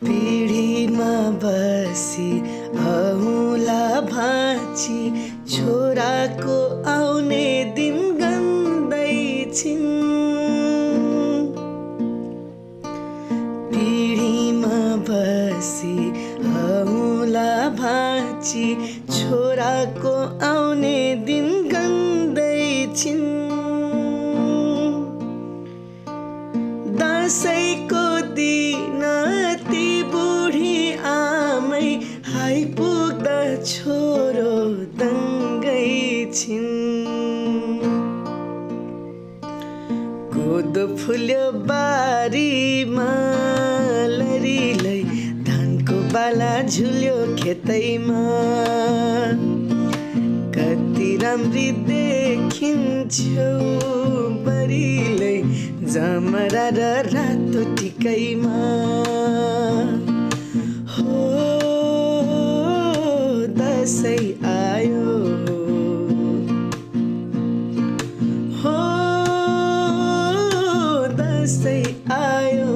पिँढीमा बसी औँला भाँची छोराको आउने दिन गन्दैछिन्। पिँढीमा बसी औँला भाँची छोराको आउने दिन गन्दैछिन्। दसैँको दिन ती बुढी आमै आइपुग्दा छोरो दङ्गै छिन्। कोदो फुल्यो बारीमा लरीलै धानको बाला झुल्यो खेतैमा। कति राम्री देखिन्छौ बरीलै जमरा र रातो टिकैमा। हो दसैँ आयो, हो दसैँ आयो।